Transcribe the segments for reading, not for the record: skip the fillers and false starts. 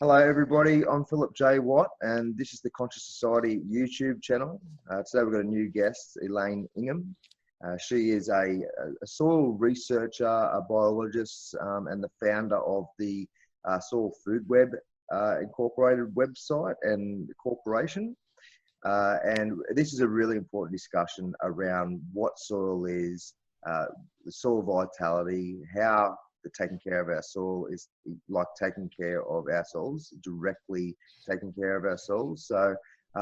Hello everybody, I'm Philip J. Watt and this is the Conscious Society YouTube channel. Today we've got a new guest, Elaine Ingham. She is a soil researcher, a biologist, and the founder of the Soil Food Web Incorporated website and corporation. And this is a really important discussion around what soil is, the soil vitality, how taking care of our soil is like taking care of ourselves, directly taking care of ourselves. So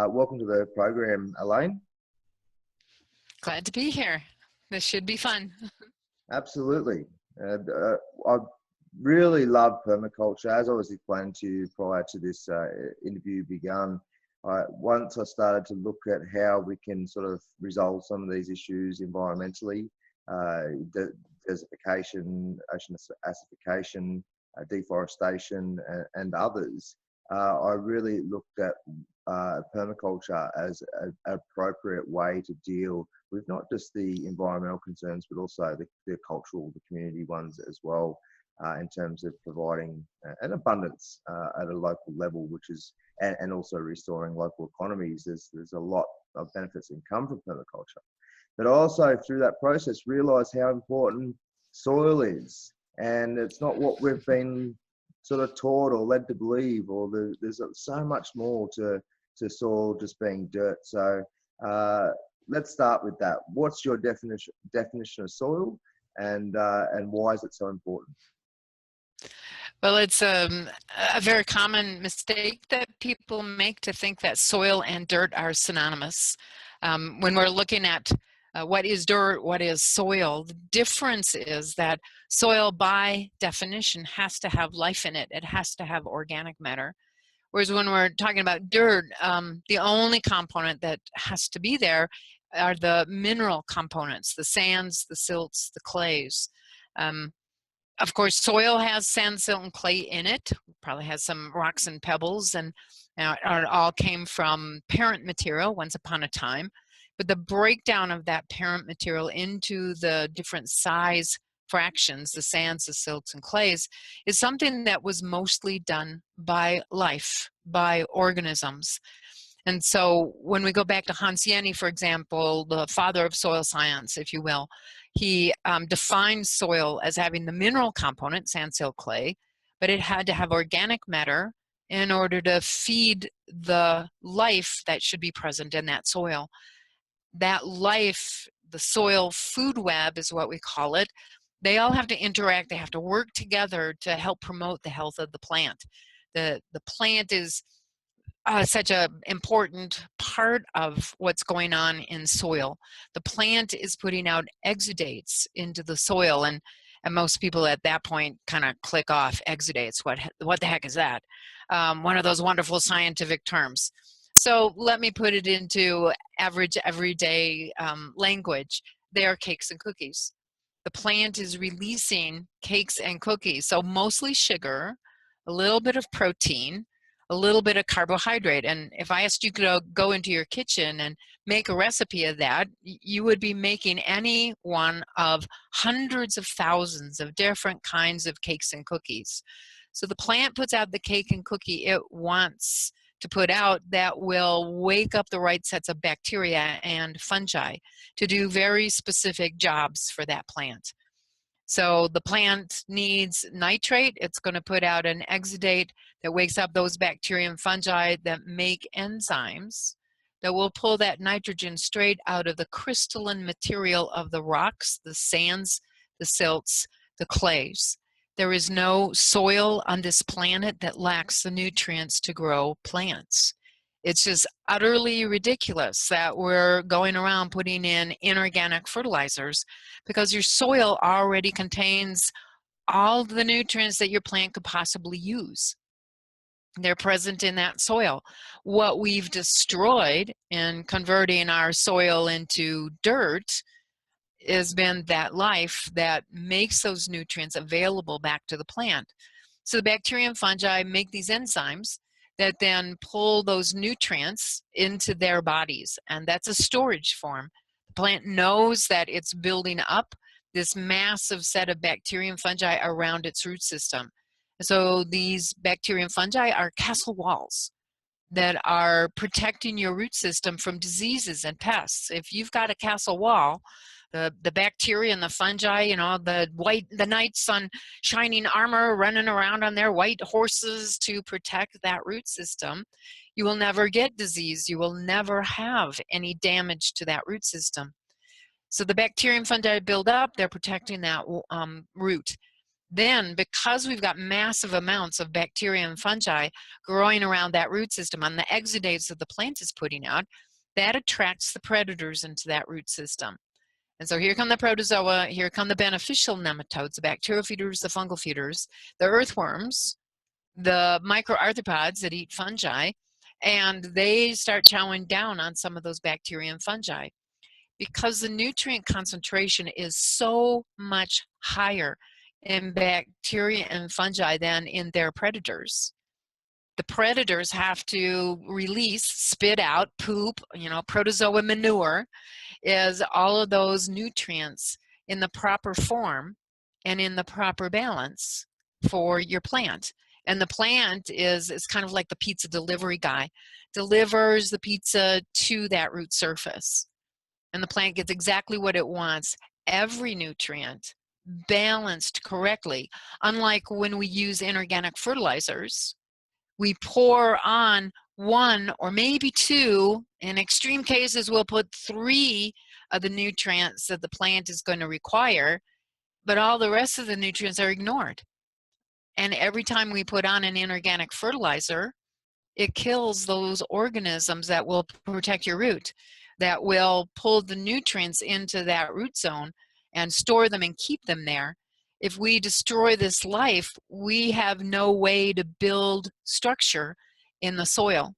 welcome to the program, Elaine. Glad to be here. This should be fun. Absolutely. I really love permaculture. As I was explaining to you prior to this interview begun, once I started to look at how we can sort of resolve some of these issues environmentally, desertification, ocean acidification, deforestation, and others, I really looked at permaculture as an appropriate way to deal with not just the environmental concerns, but also the cultural, the community ones as well, in terms of providing an abundance at a local level, which is, and also restoring local economies. There's a lot of benefits that come from permaculture. But also through that process, realise how important soil is. And it's not what we've been sort of taught or led to believe, or there's so much more to soil just being dirt. So let's start with that. What's your definition of soil, and why is it so important? Well, it's a very common mistake that people make to think that soil and dirt are synonymous. When we're looking at what is dirt, what is soil, the difference is that soil by definition has to have life in it. It has to have organic matter. Whereas when we're talking about dirt, the only component that has to be there are the mineral components, the sands, the silts, the clays. Of course, soil has sand, silt, and clay in it. Probably has some rocks and pebbles, and it all came from parent material once upon a time. But the breakdown of that parent material into the different size fractions, the sands, the silts, and clays, is something that was mostly done by life, by organisms. And so when we go back to Hans Jenny, for example, the father of soil science, if you will, he defined soil as having the mineral component, sand, silt, clay, but it had to have organic matter in order to feed the life that should be present in that soil. That life, the soil food web is what we call it, they all have to interact, they have to work together to help promote the health of the plant. The plant is such an important part of what's going on in soil. The plant is putting out exudates into the soil, and most people at that point kind of click off exudates. What the heck is that? One of those wonderful scientific terms. So let me put it into average everyday language. They are cakes and cookies. The plant is releasing cakes and cookies, so mostly sugar, a little bit of protein, a little bit of carbohydrate. And if I asked you to go into your kitchen and make a recipe of that, you would be making any one of hundreds of thousands of different kinds of cakes and cookies. So the plant puts out the cake and cookie it wants to put out that will wake up the right sets of bacteria and fungi to do very specific jobs for that plant. So the plant needs nitrate. It's going to put out an exudate that wakes up those bacteria and fungi that make enzymes that will pull that nitrogen straight out of the crystalline material of the rocks, the sands, the silts, the clays. There is no soil on this planet that lacks the nutrients to grow plants. It's just utterly ridiculous that we're going around putting in inorganic fertilizers because your soil already contains all the nutrients that your plant could possibly use. They're present in that soil. What we've destroyed in converting our soil into dirt has been that life that makes those nutrients available back to the plant. So the bacteria and fungi make these enzymes that then pull those nutrients into their bodies, and that's a storage form. The plant knows that it's building up this massive set of bacteria and fungi around its root system. So these bacteria and fungi are castle walls that are protecting your root system from diseases and pests. If you've got a castle wall, the bacteria and the fungi, you know, the knights on shining armor running around on their white horses to protect that root system, you will never get disease. You will never have any damage to that root system. So the bacteria and fungi build up, they're protecting that root. Then, because we've got massive amounts of bacteria and fungi growing around that root system on the exudates that the plant is putting out, that attracts the predators into that root system. And so here come the protozoa, here come the beneficial nematodes, the bacterial feeders, the fungal feeders, the earthworms, the microarthropods that eat fungi, and they start chowing down on some of those bacteria and fungi. Because the nutrient concentration is so much higher in bacteria and fungi than in their predators. The predators have to release, spit out, poop, you know, protozoa manure is all of those nutrients in the proper form and in the proper balance for your plant. And the plant is kind of like the pizza delivery guy, delivers the pizza to that root surface. And the plant gets exactly what it wants, every nutrient balanced correctly. Unlike when we use inorganic fertilizers, we pour on one or maybe two, in extreme cases we'll put 3 of the nutrients that the plant is going to require, but all the rest of the nutrients are ignored. And every time we put on an inorganic fertilizer, it kills those organisms that will protect your root, that will pull the nutrients into that root zone and store them and keep them there. If we destroy this life, we have no way to build structure in the soil.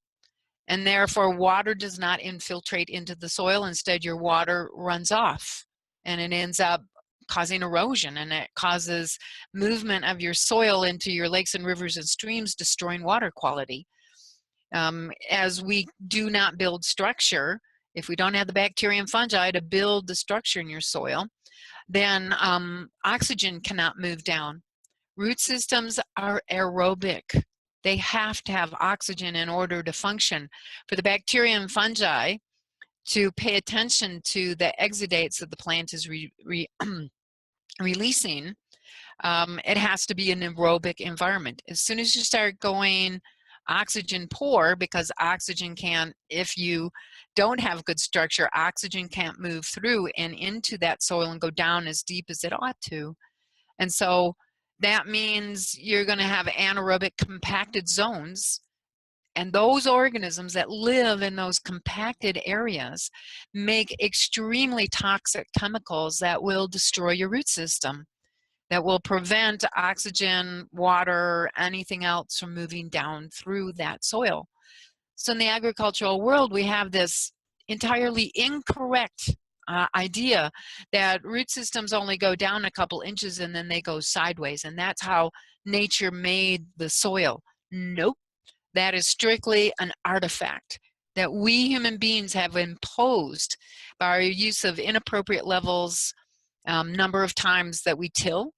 And therefore, water does not infiltrate into the soil. Instead, your water runs off and it ends up causing erosion, and it causes movement of your soil into your lakes and rivers and streams, destroying water quality. As we do not build structure, if we don't have the bacteria and fungi to build the structure in your soil, then oxygen cannot move down. Root systems are aerobic. They have to have oxygen in order to function. For the bacteria and fungi to pay attention to the exudates that the plant is releasing, it has to be an aerobic environment. As soon as you start going oxygen poor, because oxygen can't, if you don't have good structure, oxygen can't move through and into that soil and go down as deep as it ought to. And so that means you're going to have anaerobic compacted zones, and those organisms that live in those compacted areas make extremely toxic chemicals that will destroy your root system, that will prevent oxygen, water, anything else from moving down through that soil. So in the agricultural world, we have this entirely incorrect idea that root systems only go down a couple inches and then they go sideways, and that's how nature made the soil. Nope, that is strictly an artifact that we human beings have imposed by our use of inappropriate levels, number of times that we till,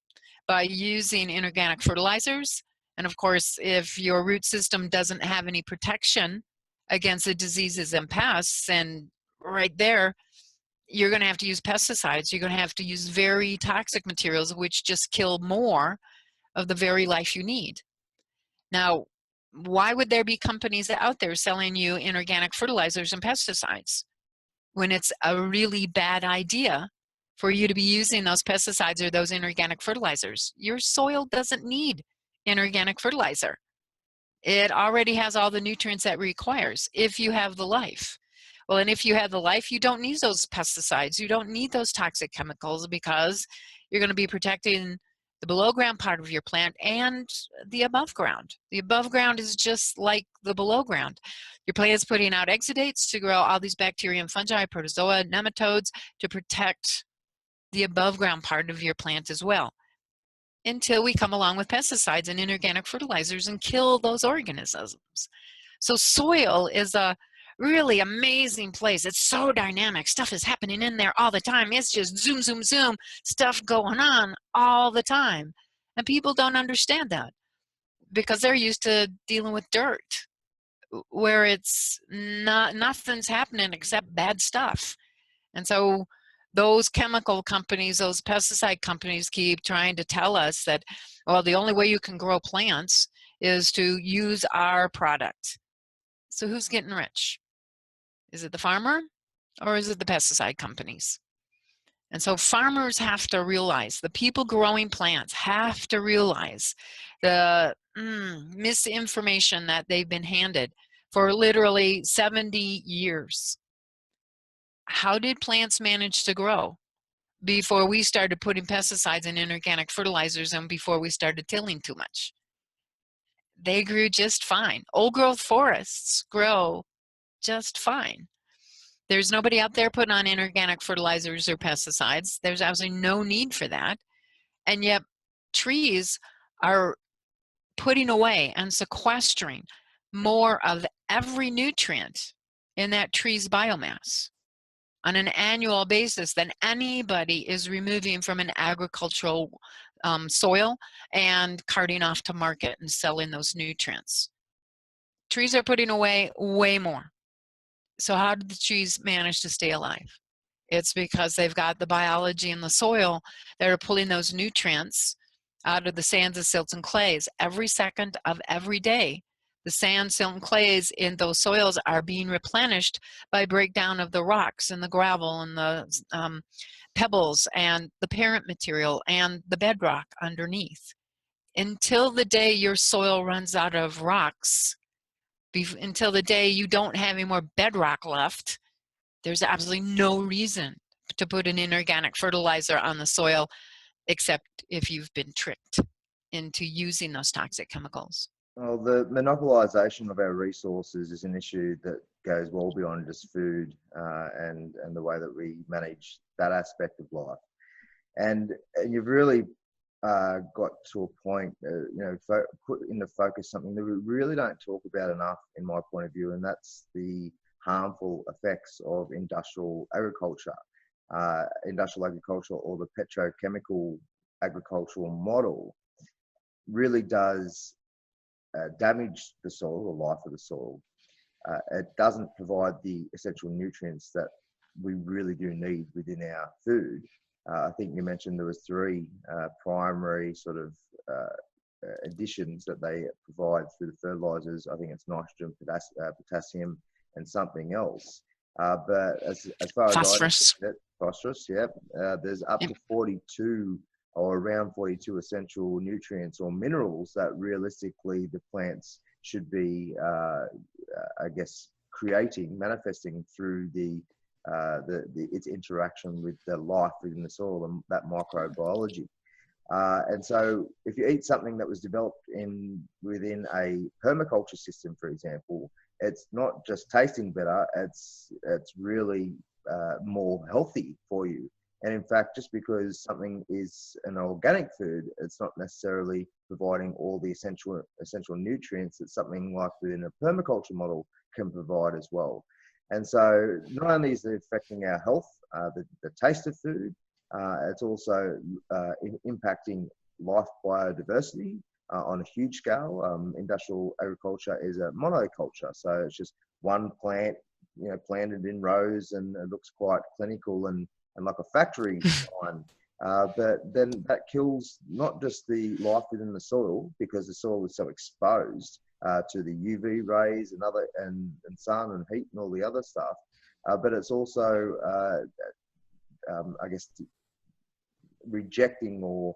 by using inorganic fertilizers. And of course, if your root system doesn't have any protection against the diseases and pests, and right there, you're going to have to use pesticides. You're going to have to use very toxic materials, which just kill more of the very life you need. Now, why would there be companies out there selling you inorganic fertilizers and pesticides when it's a really bad idea for you to be using those pesticides or those inorganic fertilizers? Your soil doesn't need inorganic fertilizer. It already has all the nutrients that it requires if you have the life. Well, and if you have the life, you don't need those pesticides. You don't need those toxic chemicals, because you're going to be protecting the below ground part of your plant and the above ground. The above ground is just like the below ground. Your plant is putting out exudates to grow all these bacteria and fungi, protozoa, nematodes, to protect the above ground part of your plant as well, until we come along with pesticides and inorganic fertilizers and kill those organisms. So soil is a really amazing place. It's so dynamic. Stuff is happening in there all the time. It's just zoom, zoom, zoom, stuff going on all the time. And people don't understand that. because they're used to dealing with dirt where it's nothing's happening except bad stuff. And so those chemical companies, those pesticide companies keep trying to tell us that, well, the only way you can grow plants is to use our product. So who's getting rich? Is it the farmer or is it the pesticide companies? And so farmers have to realize, the people growing plants have to realize the misinformation that they've been handed for literally 70 years. How did plants manage to grow before we started putting pesticides and inorganic fertilizers and before we started tilling too much? They grew just fine. Old growth forests grow just fine. There's nobody out there putting on inorganic fertilizers or pesticides. There's absolutely no need for that. And yet trees are putting away and sequestering more of every nutrient in that tree's biomass on an annual basis than anybody is removing from an agricultural soil and carting off to market and selling those nutrients. Trees are putting away way more. So how did the trees manage to stay alive? It's because they've got the biology in the soil that are pulling those nutrients out of the sands, the silts, and clays every second of every day. The sand, silt, and clays in those soils are being replenished by breakdown of the rocks and the gravel and the pebbles and the parent material and the bedrock underneath. Until the day your soil runs out of rocks, until the day you don't have any more bedrock left, there's absolutely no reason to put an inorganic fertilizer on the soil except if you've been tricked into using those toxic chemicals. Well, the monopolization of our resources is an issue that goes well beyond just food and the way that we manage that aspect of life. And you've really got to a point, put into focus something that we really don't talk about enough, in my point of view, and that's the harmful effects of industrial agriculture. Industrial agriculture, or the petrochemical agricultural model, really does damage the soil, the life of the soil. It doesn't provide the essential nutrients that we really do need within our food. I think you mentioned there was three primary sort of additions that they provide through the fertilizers. I think it's nitrogen, potassium, and something else. But as far phosphorus. as phosphorus, yeah, there's up to 42 or around 42 essential nutrients or minerals that realistically the plants should be, I guess, manifesting through its interaction with the life within the soil and that microbiology. And so if you eat something that was developed within a permaculture system, for example, it's not just tasting better, it's really more healthy for you. And in fact, just because something is an organic food, it's not necessarily providing all the essential nutrients that something like within a permaculture model can provide as well. And so not only is it affecting our health, the taste of food, it's also impacting life biodiversity on a huge scale. Industrial agriculture is a monoculture, so it's just one plant, planted in rows, and it looks quite clinical and like a factory line. But then that kills not just the life within the soil, because the soil is so exposed to the UV rays and sun and heat and all the other stuff. But it's also, I guess, rejecting or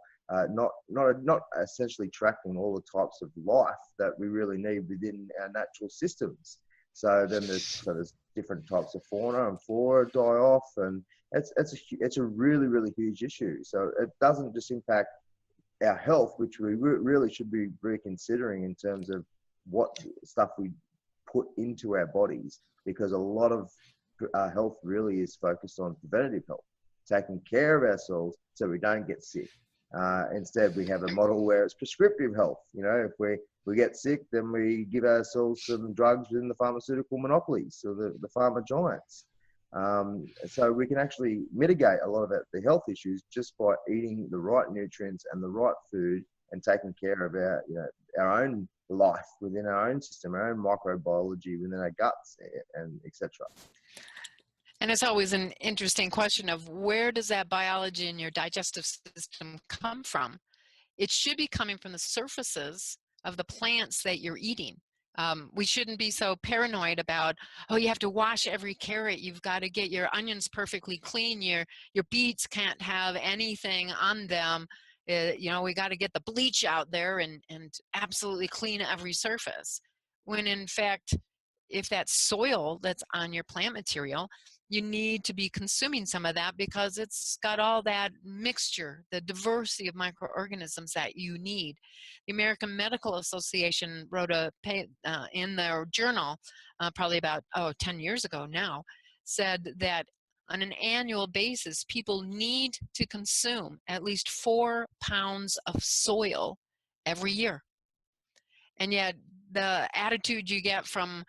not essentially tracking all the types of life that we really need within our natural systems. So then there's different types of fauna and flora die off, and it's a really, really huge issue. So it doesn't just impact our health, which we really should be reconsidering in terms of what stuff we put into our bodies, because a lot of health really is focused on preventative health, taking care of ourselves so we don't get sick. Instead, we have a model where it's prescriptive health. If we get sick, then we give ourselves some drugs within the pharmaceutical monopolies, so the pharma giants. So we can actually mitigate a lot of the health issues just by eating the right nutrients and the right food and taking care of our, our own life within our own system, our own microbiology within our guts, and etc. And it's always an interesting question of where does that biology in your digestive system come from? It should be coming from the surfaces of the plants that you're eating. We shouldn't be so paranoid about, oh, you have to wash every carrot. You've got to get your onions perfectly clean. Your beets can't have anything on them. We got to get the bleach out there and absolutely clean every surface. When in fact, if that's soil that's on your plant material, you need to be consuming some of that because it's got all that mixture, the diversity of microorganisms that you need. The American Medical Association wrote in their journal, probably about 10 years ago now, said that on an annual basis, people need to consume at least 4 pounds of soil every year. And yet the attitude you get from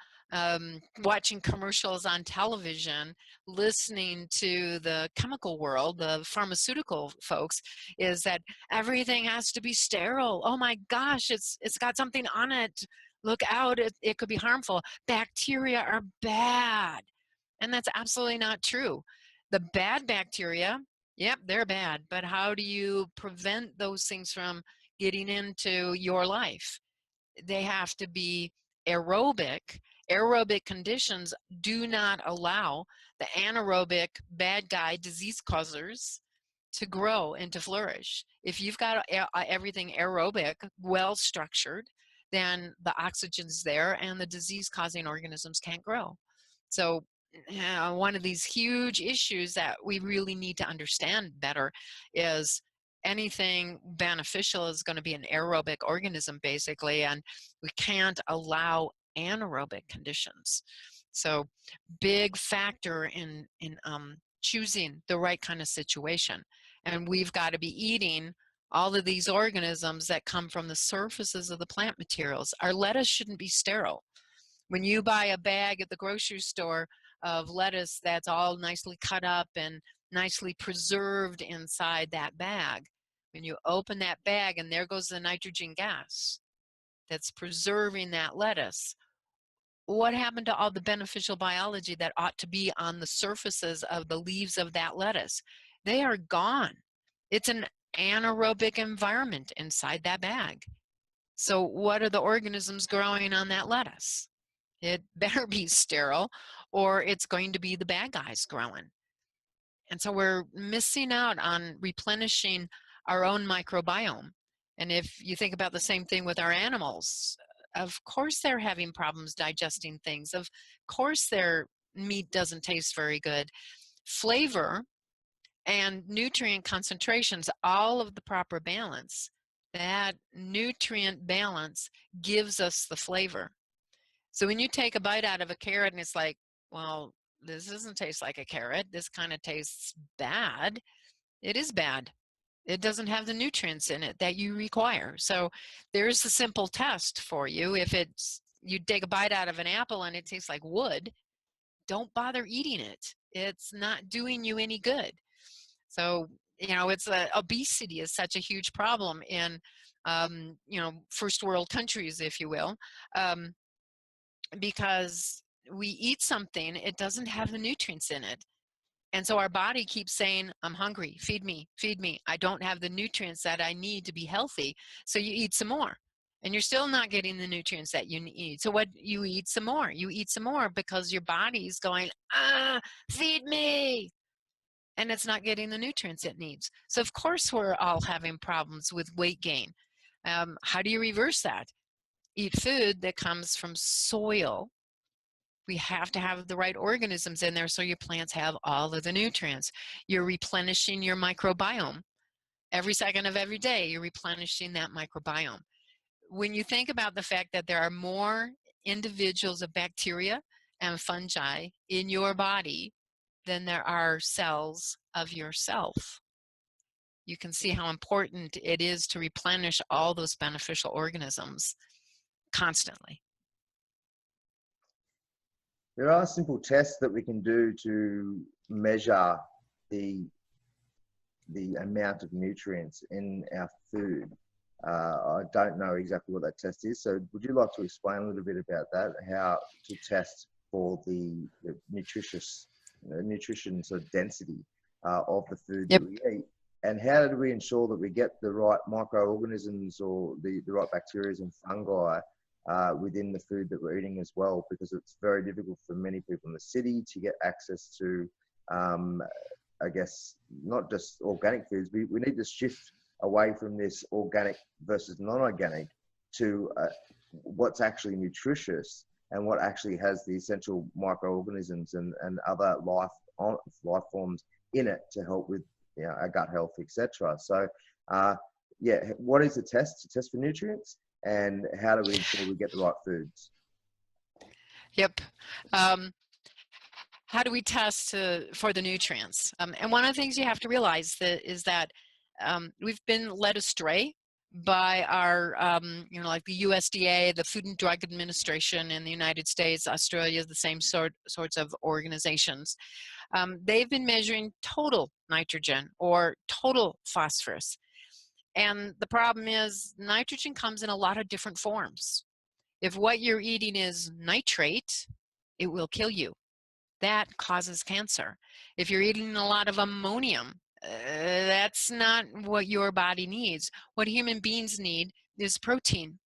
watching commercials on television, listening to the chemical world, the pharmaceutical folks, is that everything has to be sterile. Oh my gosh, it's got something on it. Look out, it could be harmful. Bacteria are bad. And that's absolutely not true. The bad bacteria, yep, they're bad. But how do you prevent those things from getting into your life? They have to be aerobic. Aerobic conditions do not allow the anaerobic bad guy disease causers to grow and to flourish. If you've got everything aerobic, well structured, then the oxygen's there and the disease causing organisms can't grow. So one of these huge issues that we really need to understand better is anything beneficial is going to be an aerobic organism basically, and we can't allow anaerobic conditions. So big factor in choosing the right kind of situation. And we've got to be eating all of these organisms that come from the surfaces of the plant materials. Our lettuce shouldn't be sterile. When you buy a bag at the grocery store of lettuce that's all nicely cut up and nicely preserved inside that bag, when you open that bag and there goes the nitrogen gas that's preserving that lettuce, what happened to all the beneficial biology that ought to be on the surfaces of the leaves of that lettuce? They are gone. It's an anaerobic environment inside that bag. So what are the organisms growing on that lettuce? It better be sterile or it's going to be the bad guys growing. And so we're missing out on replenishing our own microbiome. And if you think about the same thing with our animals, of course they're having problems digesting things. Of course their meat doesn't taste very good. Flavor and nutrient concentrations, all of the proper balance, that nutrient balance gives us the flavor. So when you take a bite out of a carrot and it's like, well, this doesn't taste like a carrot. This kind of tastes bad. It is bad. It doesn't have the nutrients in it that you require. So there's the simple test for you. If you take a bite out of an apple and it tastes like wood, don't bother eating it. It's not doing you any good. So, it's obesity is such a huge problem in, first world countries, if you will, because we eat something, it doesn't have the nutrients in it. And so our body keeps saying, I'm hungry, feed me, feed me. I don't have the nutrients that I need to be healthy. So you eat some more and you're still not getting the nutrients that you need. So you eat some more, because your body's going, feed me. And it's not getting the nutrients it needs. So of course we're all having problems with weight gain. How do you reverse that? Eat food that comes from soil. We have to have the right organisms in there so your plants have all of the nutrients. You're replenishing your microbiome. Every second of every day, you're replenishing that microbiome. When you think about the fact that there are more individuals of bacteria and fungi in your body than there are cells of yourself, you can see how important it is to replenish all those beneficial organisms constantly. There are simple tests that we can do to measure the amount of nutrients in our food. I don't know exactly what that test is. So would you like to explain a little bit about that, how to test for the nutrition sort of density of the food that Yep. we eat? And how do we ensure that we get the right microorganisms or the right bacteria and fungi within the food that we're eating as well? Because it's very difficult for many people in the city to get access to, I guess, not just organic foods. We need to shift away from this organic versus non-organic to what's actually nutritious and what actually has the essential microorganisms and other life forms in it to help with our gut health, etc. So, yeah, what is the test? To test for nutrients, and how do we ensure we get the right foods? Yep. How do we test for the nutrients? And one of the things you have to realize is that we've been led astray by our, like the USDA, the Food and Drug Administration in the United States, Australia, the same sorts of organizations. They've been measuring total nitrogen or total phosphorus. And the problem is nitrogen comes in a lot of different forms. If what you're eating is nitrate, it will kill you. That causes cancer. If you're eating a lot of ammonium, that's not what your body needs. What human beings need is protein.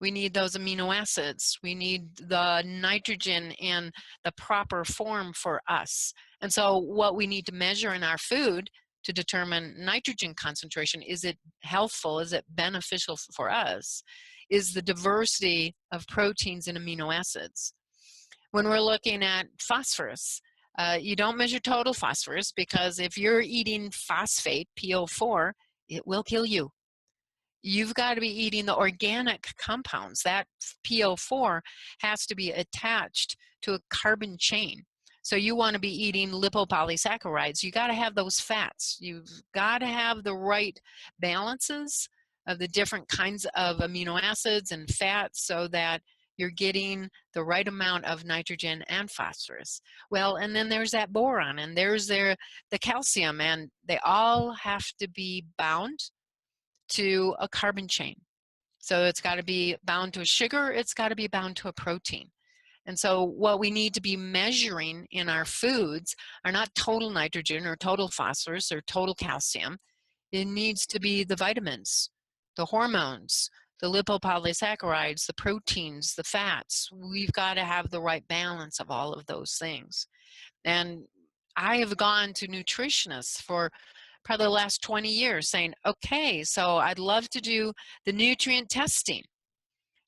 We need those amino acids. We need the nitrogen in the proper form for us. And so what we need to measure in our food to determine nitrogen concentration, is it healthful, is it beneficial for us, is the diversity of proteins and amino acids. When we're looking at phosphorus, you don't measure total phosphorus, because if you're eating phosphate, PO4, it will kill you. You've got to be eating the organic compounds. That PO4 has to be attached to a carbon chain. So you want to be eating lipopolysaccharides. You got to have those fats. You've got to have the right balances of the different kinds of amino acids and fats so that you're getting the right amount of nitrogen and phosphorus. Well, and then there's that boron, and there's the calcium, and they all have to be bound to a carbon chain. So it's got to be bound to a sugar, it's got to be bound to a protein. And so what we need to be measuring in our foods are not total nitrogen or total phosphorus or total calcium. It needs to be the vitamins, the hormones, the lipopolysaccharides, the proteins, the fats. We've got to have the right balance of all of those things. And I have gone to nutritionists for probably the last 20 years saying, okay, so I'd love to do the nutrient testing.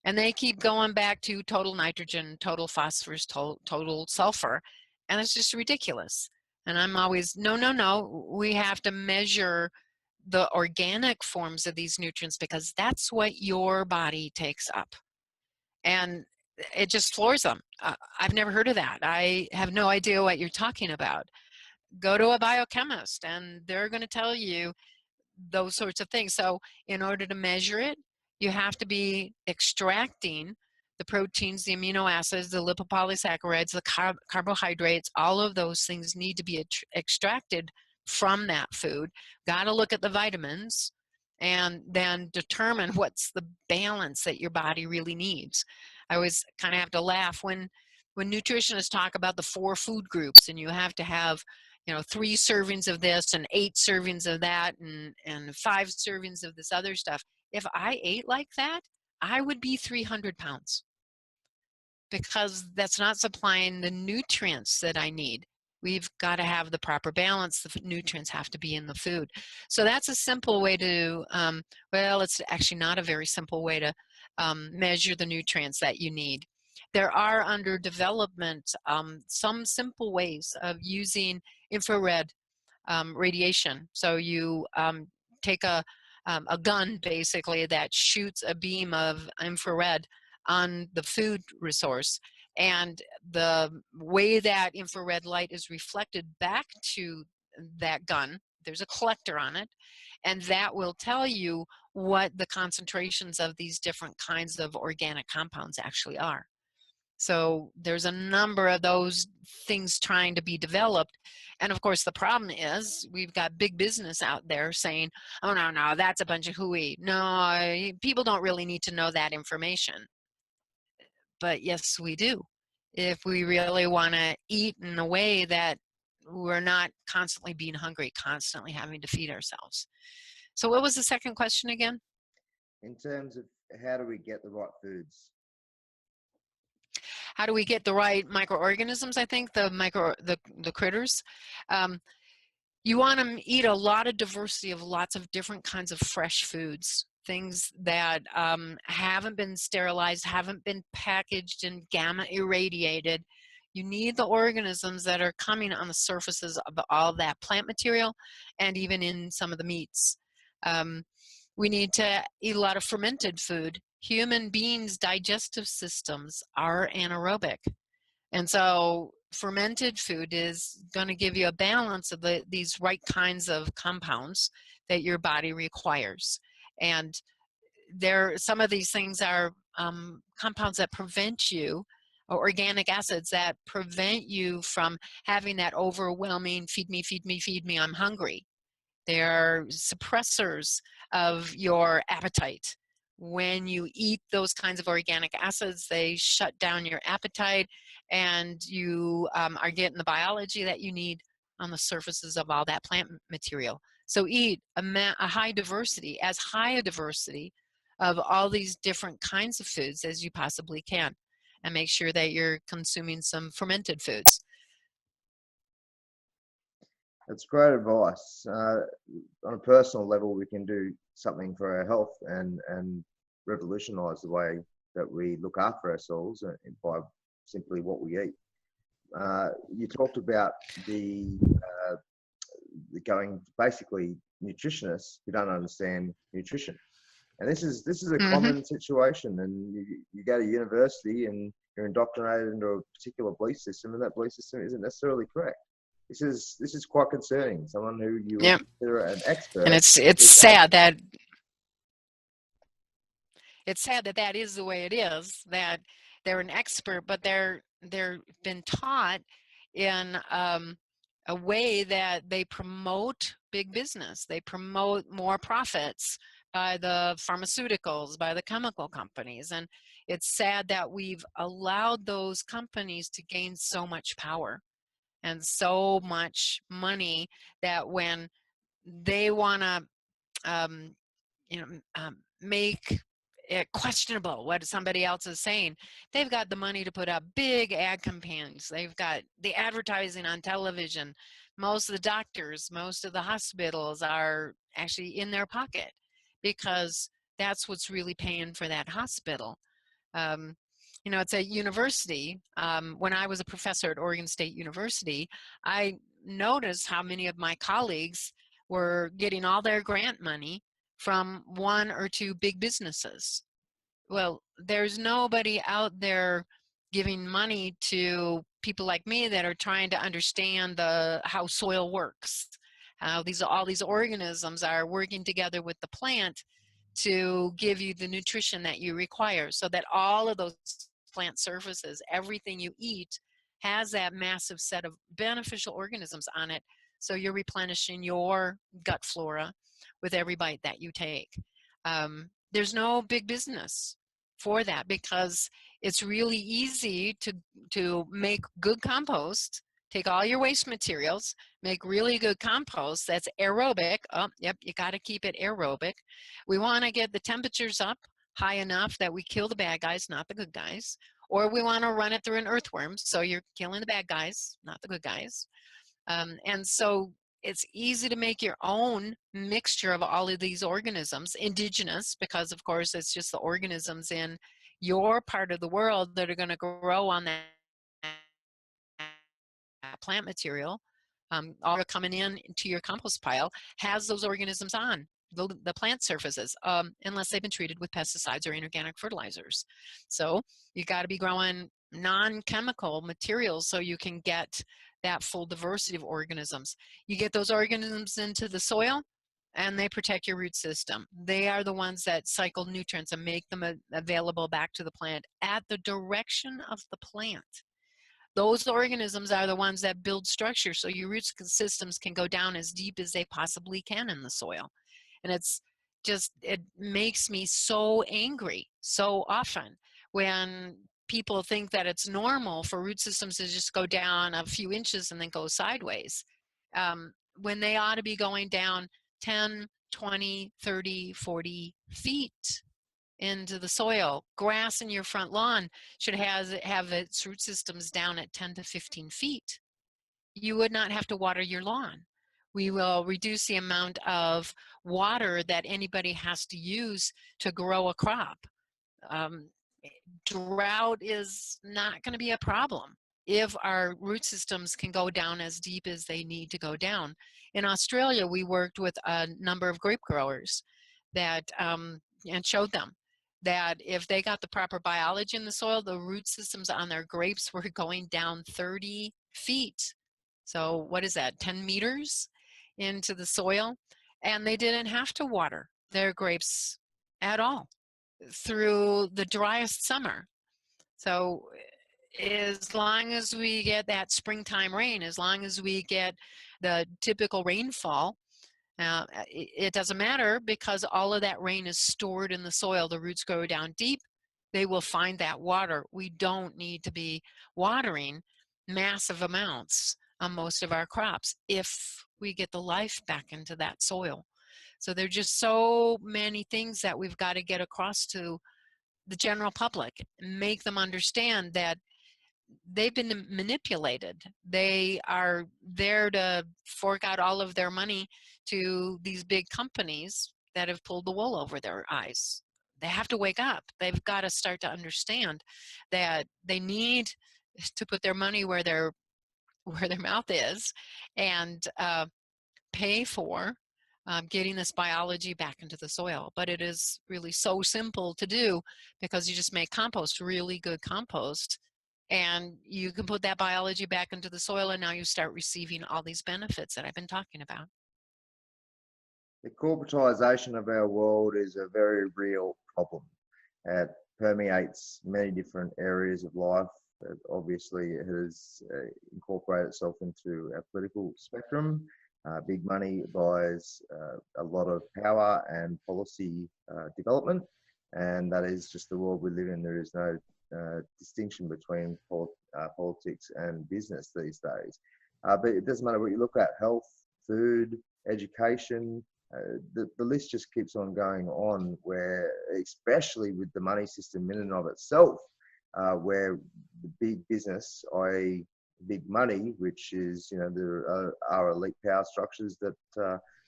And they keep going back to total nitrogen, total phosphorus, total sulfur. And it's just ridiculous. And I'm always, no, we have to measure the organic forms of these nutrients, because that's what your body takes up. And it just floors them. I've never heard of that. I have no idea what you're talking about. Go to a biochemist and they're going to tell you those sorts of things. So in order to measure it, you have to be extracting the proteins, the amino acids, the lipopolysaccharides, the carbohydrates. All of those things need to be extracted from that food. Got to look at the vitamins and then determine what's the balance that your body really needs. I always kind of have to laugh when nutritionists talk about the 4 food groups, and you have to have 3 servings of this and 8 servings of that and 5 servings of this other stuff. If I ate like that, I would be 300 pounds, because that's not supplying the nutrients that I need. We've got to have the proper balance. The nutrients have to be in the food. So that's a simple way to, well, it's actually not a very simple way to measure the nutrients that you need. There are under development some simple ways of using infrared radiation. So you take a gun basically that shoots a beam of infrared on the food resource, and the way that infrared light is reflected back to that gun, there's a collector on it, and that will tell you what the concentrations of these different kinds of organic compounds actually are. So there's a number of those things trying to be developed. And of course, the problem is we've got big business out there saying, oh, no, that's a bunch of hooey. No, people don't really need to know that information. But yes, we do. If we really want to eat in a way that we're not constantly being hungry, constantly having to feed ourselves. So what was the second question again? In terms of how do we get the right foods? How do we get the right microorganisms? I think the critters. You want to eat a lot of diversity of lots of different kinds of fresh foods, things that haven't been sterilized, haven't been packaged and gamma irradiated. You need the organisms that are coming on the surfaces of all that plant material and even in some of the meats. We need to eat a lot of fermented food. Human beings' digestive systems are anaerobic. And so fermented food is going to give you a balance of these right kinds of compounds that your body requires. And some of these things are compounds that prevent you, or organic acids that prevent you from having that overwhelming feed me, feed me, feed me, I'm hungry. They're suppressors of your appetite. When you eat those kinds of organic acids, they shut down your appetite, and you are getting the biology that you need on the surfaces of all that plant material. So eat a high diversity, as high a diversity of all these different kinds of foods as you possibly can, and make sure that you're consuming some fermented foods. That's great advice. On a personal level, we can do something for our health and revolutionize the way that we look after ourselves by simply what we eat. You talked about the going basically nutritionists who don't understand nutrition, and this is a common situation. And you go to university and you're indoctrinated into a particular belief system, and that belief system isn't necessarily correct. This is quite concerning. Someone who you would consider an expert, and it's sad that that is the way it is. That they're an expert, but they're been taught in a way that they promote big business. They promote more profits by the pharmaceuticals, by the chemical companies, and it's sad that we've allowed those companies to gain so much power and so much money that when they want to make it questionable what somebody else is saying, they've got the money to put up big ad campaigns. They've got the advertising on television. Most of the doctors, most of the hospitals are actually in their pocket because that's what's really paying for that hospital. It's a university. When I was a professor at Oregon State University, I noticed how many of my colleagues were getting all their grant money from one or two big businesses. Well, there's nobody out there giving money to people like me that are trying to understand how soil works, how all these organisms are working together with the plant to give you the nutrition that you require, so that all of those plant surfaces, everything you eat, has that massive set of beneficial organisms on it, so you're replenishing your gut flora with every bite that you take. There's no big business for that because it's really easy to make good compost. Take all your waste materials, make really good compost that's aerobic. Oh, yep, you got to keep it aerobic. We want to get the temperatures up high enough that we kill the bad guys, not the good guys. Or we want to run it through an earthworm, so you're killing the bad guys, not the good guys. And so it's easy to make your own mixture of all of these organisms, indigenous, because of course it's just the organisms in your part of the world that are going to grow on that plant material. All coming in to your compost pile has those organisms on the plant surfaces, unless they've been treated with pesticides or inorganic fertilizers. So you got to be growing non-chemical materials so you can get that full diversity of organisms. You get those organisms into the soil, and they protect your root system. They are the ones that cycle nutrients and make them available back to the plant at the direction of the plant. Those organisms are the ones that build structure so your root systems can go down as deep as they possibly can in the soil. And it makes me so angry so often when people think that it's normal for root systems to just go down a few inches and then go sideways, when they ought to be going down 10, 20, 30, 40 feet into the soil. Grass in your front lawn should have its root systems down at 10 to 15 feet. You would not have to water your lawn. We will reduce the amount of water that anybody has to use to grow a crop. Drought is not going to be a problem if our root systems can go down as deep as they need to go down. In Australia, we worked with a number of grape growers that and showed them that if they got the proper biology in the soil, the root systems on their grapes were going down 30 feet. So what is that, 10 meters into the soil? And they didn't have to water their grapes at all through the driest summer. So as long as we get that springtime rain, as long as we get the typical rainfall, it doesn't matter because all of that rain is stored in the soil. The roots go down deep. They will find that water. We don't need to be watering massive amounts on most of our crops if we get the life back into that soil. So there are just so many things that we've got to get across to the general public, make them understand that they've been manipulated. They are there to fork out all of their money to these big companies that have pulled the wool over their eyes. They have to wake up. They've got to start to understand that they need to put their money where their mouth is and pay for getting this biology back into the soil. But it is really so simple to do because you just make compost, really good compost, and you can put that biology back into the soil, and now you start receiving all these benefits that I've been talking about. The corporatization of our world is a very real problem. It permeates many different areas of life. Obviously, it has incorporated itself into our political spectrum. Big money buys a lot of power and policy development, and that is just the world we live in. There is no distinction between politics and business these days. But it doesn't matter what you look at: health, food, education. The list just keeps on going on, where especially with the money system in and of itself, where the big business, i.e. big money, which is, there are elite power structures that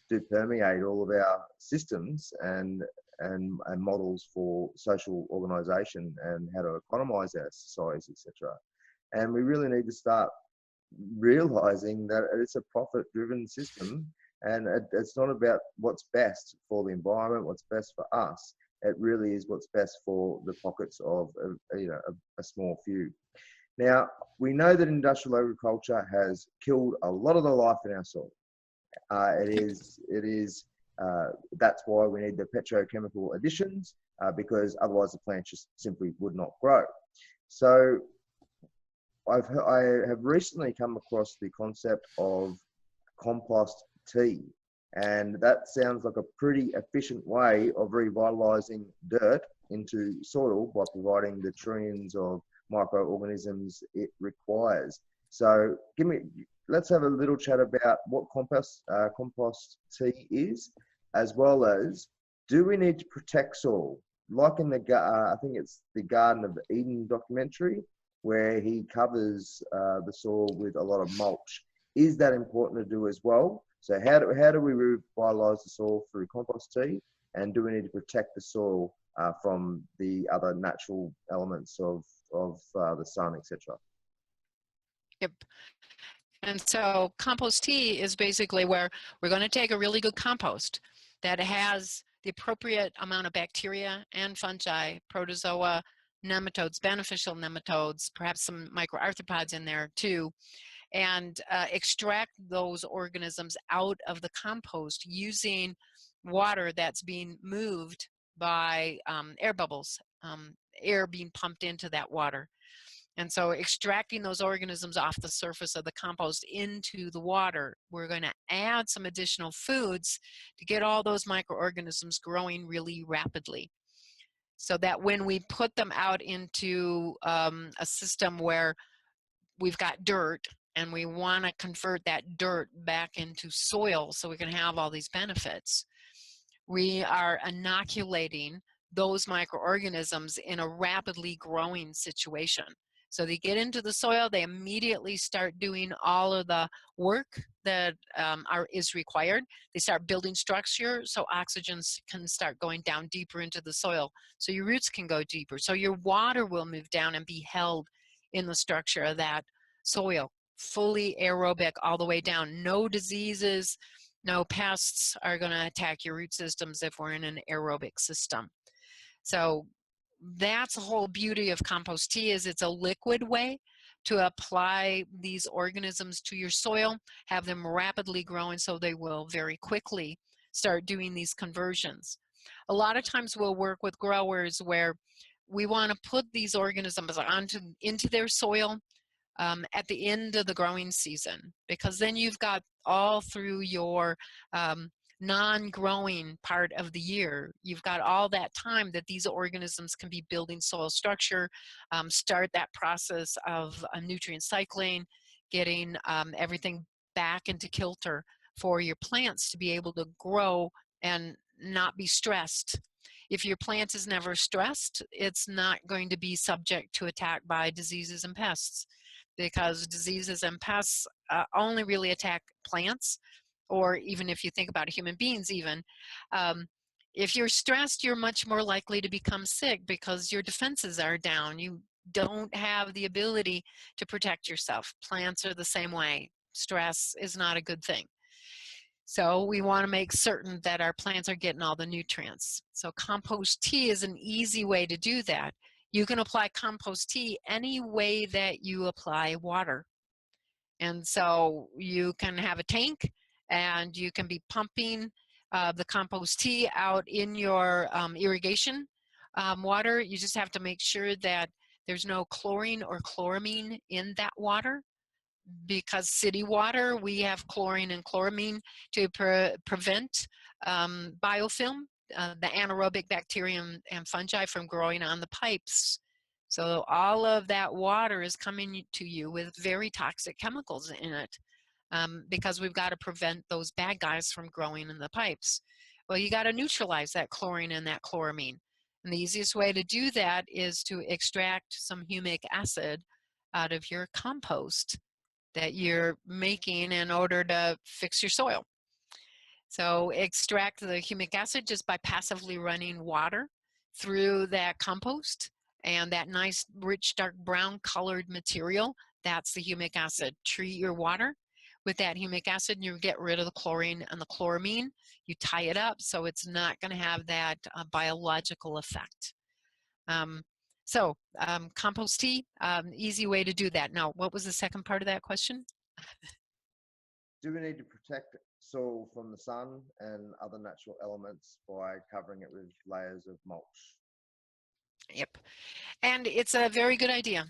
do permeate all of our systems and models for social organisation and how to economise our societies, etc. And we really need to start realising that it's a profit-driven system, and it's not about what's best for the environment, what's best for us. It really is what's best for the pockets of a small few. Now, we know that industrial agriculture has killed a lot of the life in our soil. That's why we need the petrochemical additions, because otherwise the plant just simply would not grow. So I have recently come across the concept of compost tea, and that sounds like a pretty efficient way of revitalising dirt into soil by providing the trillions of microorganisms it requires. So let's have a little chat about what compost tea is, as well as, do we need to protect soil? Like in I think it's the Garden of Eden documentary, where he covers the soil with a lot of mulch. Is that important to do as well? So how do we revitalise the soil through compost tea? And do we need to protect the soil from the other natural elements of the sun, etc.? Yep. And so compost tea is basically where we're going to take a really good compost that has the appropriate amount of bacteria and fungi, protozoa, nematodes, beneficial nematodes, perhaps some microarthropods in there too, and extract those organisms out of the compost using water that's being moved by air bubbles, air being pumped into that water. And so extracting those organisms off the surface of the compost into the water, we're going to add some additional foods to get all those microorganisms growing really rapidly. So that when we put them out into a system where we've got dirt and we want to convert that dirt back into soil so we can have all these benefits, we are inoculating those microorganisms in a rapidly growing situation. So they get into the soil, they immediately start doing all of the work that is required. They start building structure so oxygen can start going down deeper into the soil, so your roots can go deeper, so your water will move down and be held in the structure of that soil, fully aerobic all the way down. No diseases, no pests are going to attack your root systems if we're in an aerobic system. So that's the whole beauty of compost tea, is it's a liquid way to apply these organisms to your soil, have them rapidly growing so they will very quickly start doing these conversions. A lot of times we'll work with growers where we want to put these organisms into their soil at the end of the growing season, because then you've got all through your non-growing part of the year, you've got all that time that these organisms can be building soil structure, start that process of nutrient cycling, getting everything back into kilter for your plants to be able to grow and not be stressed. If your plant is never stressed, it's not going to be subject to attack by diseases and pests, because diseases and pests only really attack plants, or even if you think about human beings even. If you're stressed, you're much more likely to become sick because your defenses are down. You don't have the ability to protect yourself. Plants are the same way. Stress is not a good thing. So we want to make certain that our plants are getting all the nutrients. So compost tea is an easy way to do that. You can apply compost tea any way that you apply water. And so you can have a tank and you can be pumping the compost tea out in your irrigation water. You just have to make sure that there's no chlorine or chloramine in that water, because city water, we have chlorine and chloramine to prevent biofilm, the anaerobic bacteria and fungi from growing on the pipes. So all of that water is coming to you with very toxic chemicals in it, because we've got to prevent those bad guys from growing in the pipes. Well, you got to neutralize that chlorine and that chloramine. And the easiest way to do that is to extract some humic acid out of your compost that you're making in order to fix your soil. So extract the humic acid just by passively running water through that compost, and that nice rich dark brown colored material, that's the humic acid. Treat your water with that humic acid and you get rid of the chlorine and the chloramine. You tie it up so it's not going to have that biological effect. Compost tea, easy way to do that. Now, what was the second part of that question? Do we need to protect soil from the sun and other natural elements by covering it with layers of mulch? Yep. And it's a very good idea,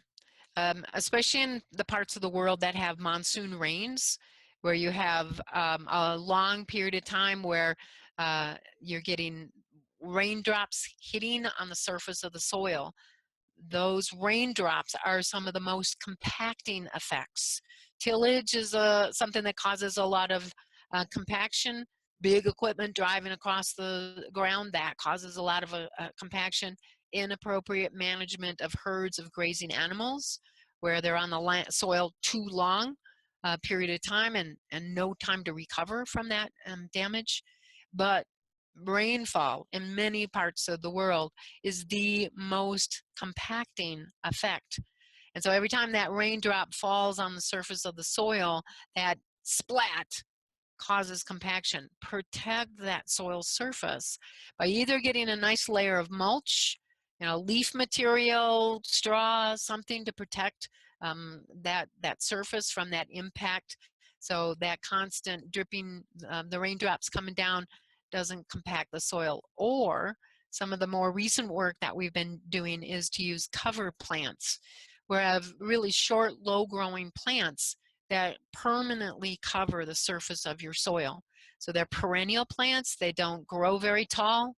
especially in the parts of the world that have monsoon rains, where you have a long period of time where you're getting raindrops hitting on the surface of the soil. Those raindrops are some of the most compacting effects. Tillage is something that causes a lot of compaction. Big equipment driving across the ground, that causes a lot of compaction. Inappropriate management of herds of grazing animals, where they're on the soil too long a period of time and no time to recover from that damage. But rainfall in many parts of the world is the most compacting effect. And so every time that raindrop falls on the surface of the soil, that splat causes compaction. Protect that soil surface by either getting a nice layer of mulch, leaf material, straw, something to protect that surface from that impact. So that constant dripping, the raindrops coming down doesn't compact the soil. Or some of the more recent work that we've been doing is to use cover plants, where I have really short, low-growing plants that permanently cover the surface of your soil. So they're perennial plants. They don't grow very tall.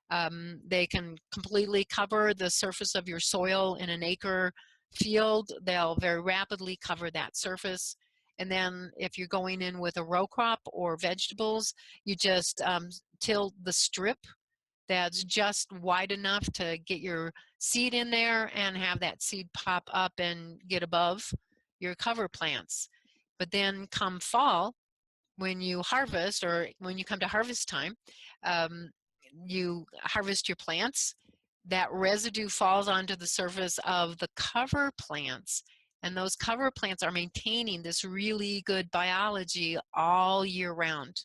They can completely cover the surface of your soil in an acre field. They'll very rapidly cover that surface. And then if you're going in with a row crop or vegetables, you just till the strip that's just wide enough to get your seed in there and have that seed pop up and get above your cover plants. But then come fall, when you harvest, or when you come to harvest time, you harvest your plants, that residue falls onto the surface of the cover plants, and those cover plants are maintaining this really good biology all year round.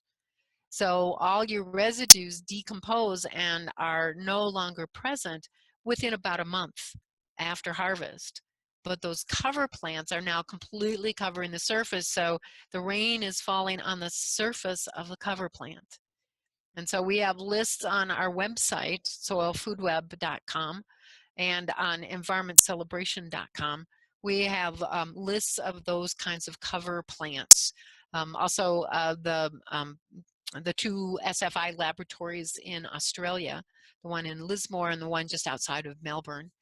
So all your residues decompose and are no longer present within about a month after harvest. But those cover plants are now completely covering the surface, so the rain is falling on the surface of the cover plant. And so we have lists on our website, soilfoodweb.com, and on environmentcelebration.com. We have lists of those kinds of cover plants. Also, the two SFI laboratories in Australia, the one in Lismore and the one just outside of Melbourne,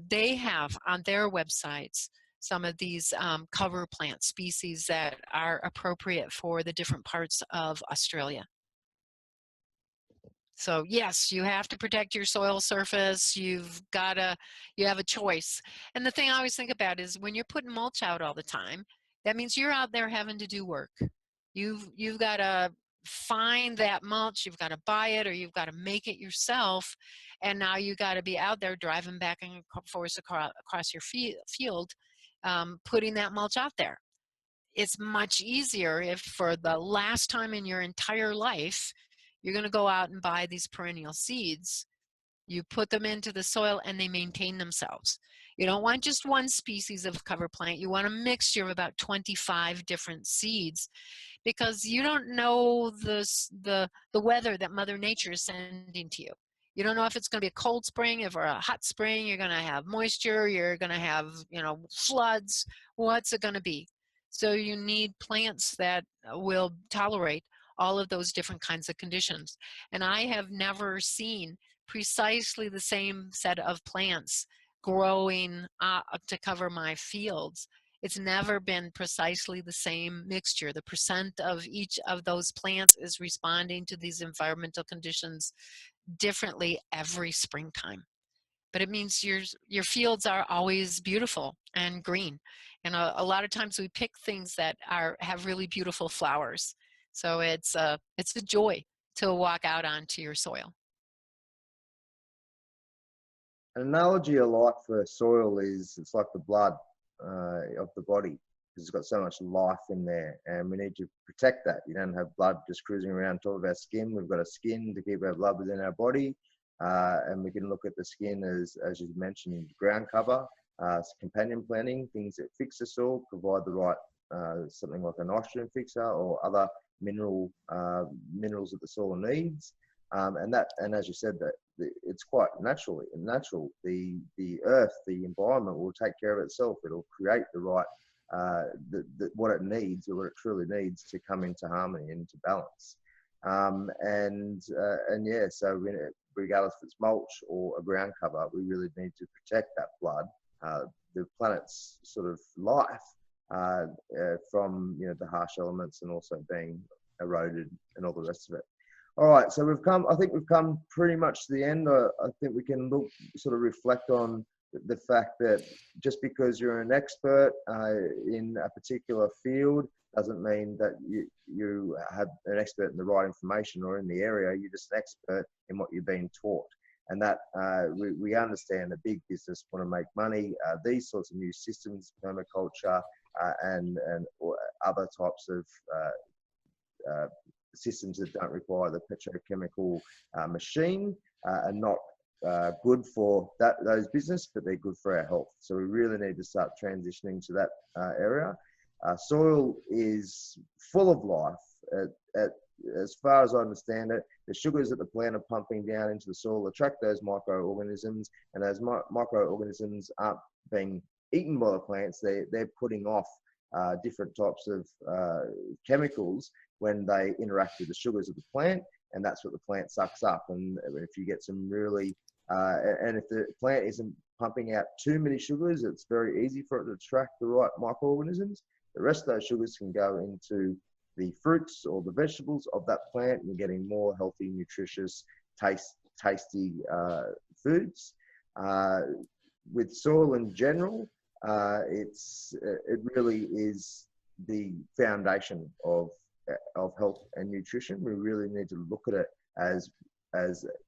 they have on their websites some of these cover plant species that are appropriate for the different parts of Australia. So yes, you have to protect your soil surface. You have a choice. And the thing I always think about is when you're putting mulch out all the time, that means you're out there having to do work. You've got to find that mulch, you've got to buy it, or you've got to make it yourself. And now you got to be out there driving back and forth across your field, putting that mulch out there. It's much easier if for the last time in your entire life, you're going to go out and buy these perennial seeds. You put them into the soil and they maintain themselves. You don't want just one species of cover plant. You want a mixture of about 25 different seeds, because you don't know the weather that Mother Nature is sending to you. You don't know if it's going to be a cold spring, or a hot spring. You're going to have moisture. You're going to have, floods. What's it going to be? So you need plants that will tolerate all of those different kinds of conditions. And I have never seen precisely the same set of plants growing to cover my fields. It's never been precisely the same mixture. The percent of each of those plants is responding to these environmental conditions differently every springtime. But it means your fields are always beautiful and green. And a lot of times we pick things that have really beautiful flowers. So it's a joy to walk out onto your soil. An analogy I like for soil is it's like the blood of the body, because it's got so much life in there, and we need to protect that. You don't have blood just cruising around top of our skin. We've got a skin to keep our blood within our body, and we can look at the skin as you mentioned, ground cover, companion planting, things that fix the soil, provide the right something like a nitrogen fixer or other minerals that the soil needs, and as you said, that it's quite natural. The earth, the environment will take care of itself. It'll create the right what it needs, or what it truly needs, to come into harmony, into balance. Yeah, so regardless if it's mulch or a ground cover, we really need to protect that blood, the planet's sort of life, from the harsh elements, and also being eroded and all the rest of it. All right, so I think we've come pretty much to the end. I think we can sort of reflect on the fact that just because you're an expert in a particular field doesn't mean that you have an expert in the right information or in the area. You're just an expert in what you're being taught. And that we understand that big business want to make money. These sorts of new systems, permaculture, and or other types of systems that don't require the petrochemical machine are not good for those business, but they're good for our health. So we really need to start transitioning to that area. Soil is full of life. as far as I understand it, the sugars that the plant are pumping down into the soil attract those microorganisms, and those microorganisms aren't being eaten by the plants. They're putting off different types of chemicals when they interact with the sugars of the plant, and that's what the plant sucks up. And if you get some really and if the plant isn't pumping out too many sugars, it's very easy for it to attract the right microorganisms. The rest of those sugars can go into the fruits or the vegetables of that plant, and you're getting more healthy, nutritious, tasty foods. With soil in general, it really is the foundation of health and nutrition. We really need to look at it as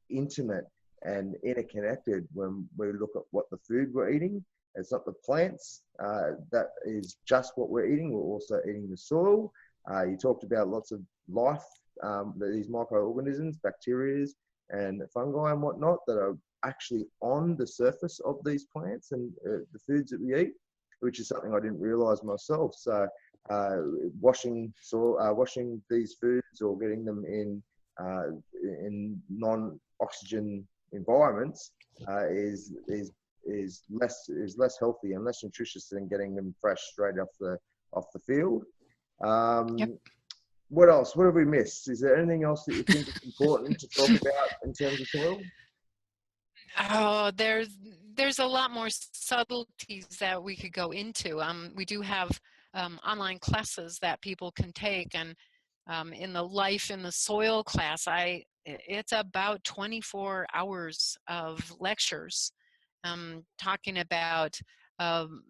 intimate and interconnected when we look at what the food we're eating. It's not the plants that is just what we're eating. We're also eating the soil. You talked about lots of life, these microorganisms, bacteria and fungi and whatnot that are actually on the surface of these plants and the foods that we eat, which is something I didn't realize myself. So washing these foods or getting them in non-oxygen environments is less healthy and less nutritious than getting them fresh straight off the field. Yep. What else? What have we missed? Is there anything else that you think is important to talk about in terms of soil? Oh, there's a lot more subtleties that we could go into. We do have online classes that people can take, and in the Life in the Soil class, it's about 24 hours of lectures talking about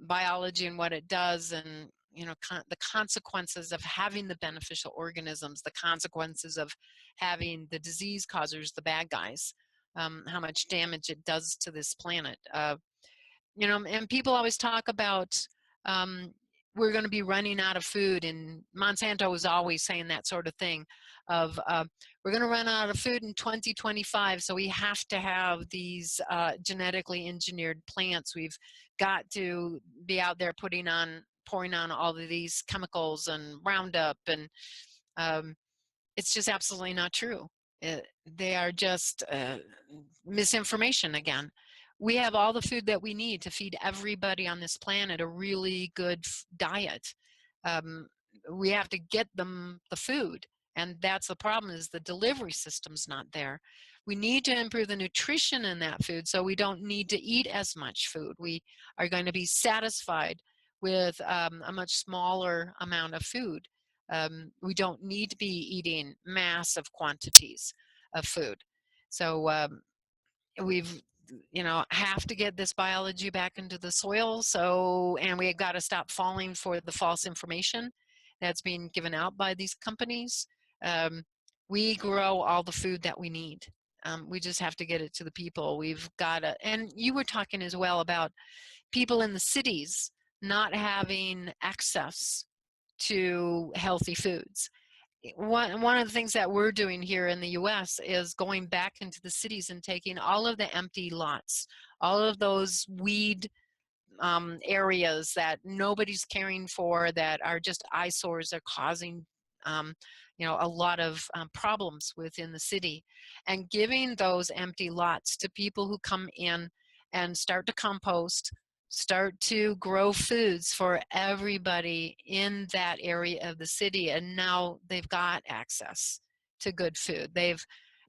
biology and what it does, and the consequences of having the beneficial organisms, the consequences of having the disease causers, the bad guys, how much damage it does to this planet. And people always talk about we're going to be running out of food, and Monsanto was always saying that sort of thing of we're going to run out of food in 2025, so we have to have these genetically engineered plants. We've got to be out there pouring on all of these chemicals and Roundup, and it's just absolutely not true. They are just misinformation again. We have all the food that we need to feed everybody on this planet a really good diet. We have to get them the food, and that's the problem, is the delivery system's not there. We need to improve the nutrition in that food so we don't need to eat as much food. We are going to be satisfied with a much smaller amount of food. We don't need to be eating massive quantities of food. So we've have to get this biology back into the soil. And we've got to stop falling for the false information that's being given out by these companies. We grow all the food that we need. We just have to get it to the people. We've got to, and you were talking as well about people in the cities not having access to healthy foods. One of the things that we're doing here in the US is going back into the cities and taking all of the empty lots, all of those weed areas that nobody's caring for, that are just eyesores, are causing a lot of problems within the city, and giving those empty lots to people who come in and start to compost, start to grow foods for everybody in that area of the city. And now they've got access to good food. They've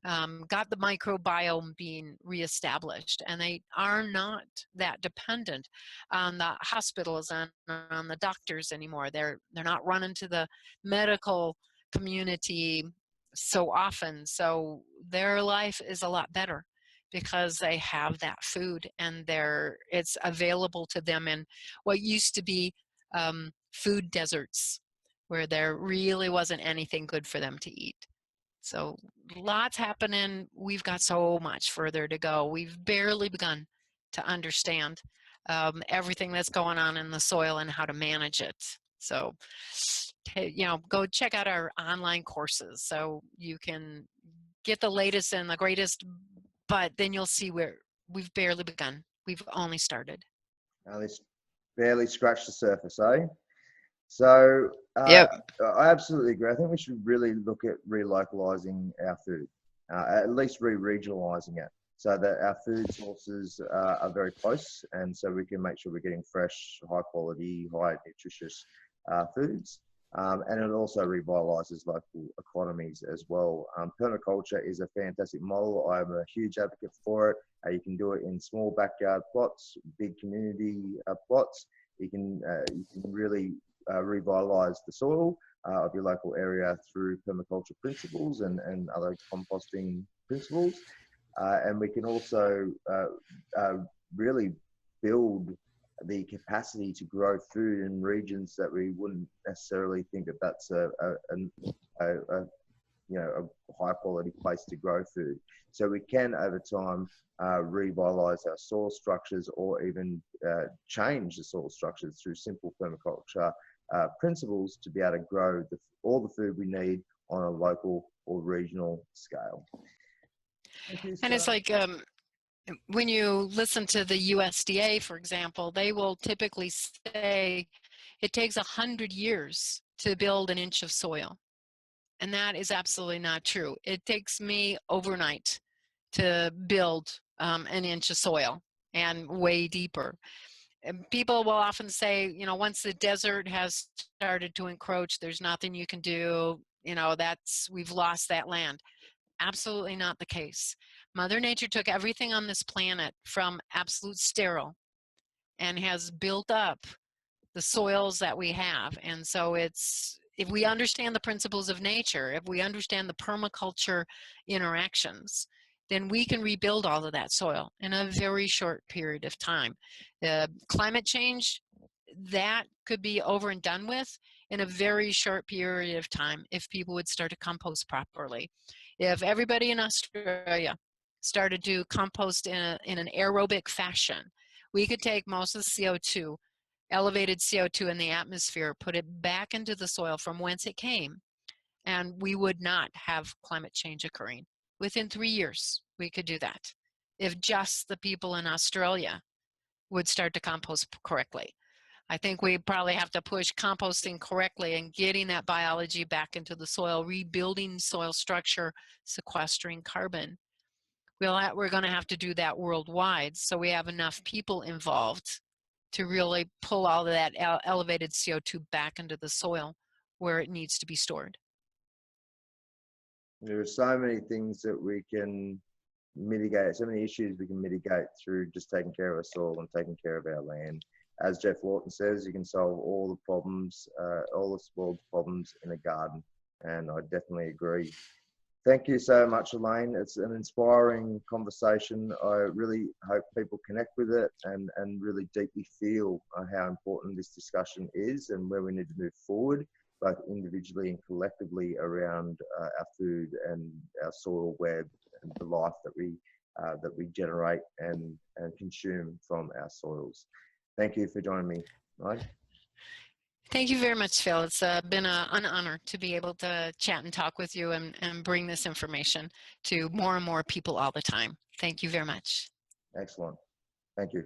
got the microbiome being reestablished, and they are not that dependent on the hospitals and on the doctors anymore. They're not running to the medical community so often. So their life is a lot better because they have that food, and it's available to them in what used to be food deserts, where there really wasn't anything good for them to eat. So lots happening. We've got so much further to go. We've barely begun to understand everything that's going on in the soil and how to manage it. So, go check out our online courses so you can get the latest and the greatest, but then you'll see where we've barely begun. We've only started. Barely scratched the surface, eh? So Yep. I absolutely agree. I think we should really look at relocalizing our food, at least re-regionalizing it, so that our food sources are very close, and so we can make sure we're getting fresh, high quality, high nutritious foods. And it also revitalizes local economies as well. Permaculture is a fantastic model. I'm a huge advocate for it. You can do it in small backyard plots, big community plots. You can really revitalize the soil of your local area through permaculture principles and other composting principles. And we can also really build the capacity to grow food in regions that we wouldn't necessarily think that that's a high quality place to grow food. So we can over time revitalize our soil structures, or even change the soil structures through simple permaculture principles to be able to grow all the food we need on a local or regional scale. Thank you, And it's Sarah. like when you listen to the USDA, for example, they will typically say it takes 100 years to build an inch of soil. And that is absolutely not true. It takes me overnight to build an inch of soil, and way deeper. And people will often say, once the desert has started to encroach, there's nothing you can do. We've lost that land. Absolutely not the case. Mother Nature took everything on this planet from absolute sterile and has built up the soils that we have. And so if we understand the principles of nature, if we understand the permaculture interactions, then we can rebuild all of that soil in a very short period of time. Climate change, that could be over and done with in a very short period of time if people would start to compost properly. If everybody in Australia started to compost in an aerobic fashion, we could take most of the CO2, elevated CO2 in the atmosphere, put it back into the soil from whence it came, and we would not have climate change occurring. Within 3 years, we could do that if just the people in Australia would start to compost correctly. I think we probably have to push composting correctly and getting that biology back into the soil, rebuilding soil structure, sequestering carbon. We're going to have to do that worldwide, so we have enough people involved to really pull all of that elevated CO2 back into the soil where it needs to be stored. There are so many things that we can mitigate, so many issues we can mitigate through just taking care of our soil and taking care of our land. As Jeff Lawton says, you can solve all the problems, all the world's problems in a garden. And I definitely agree. Thank you so much, Elaine. It's an inspiring conversation. I really hope people connect with it and really deeply feel how important this discussion is and where we need to move forward, both individually and collectively, around our food and our soil web and the life that we generate and consume from our soils. Thank you for joining me, Elaine. Thank you very much, Phil. It's been an honor to be able to chat and talk with you and bring this information to more and more people all the time. Thank you very much. Excellent. Thank you.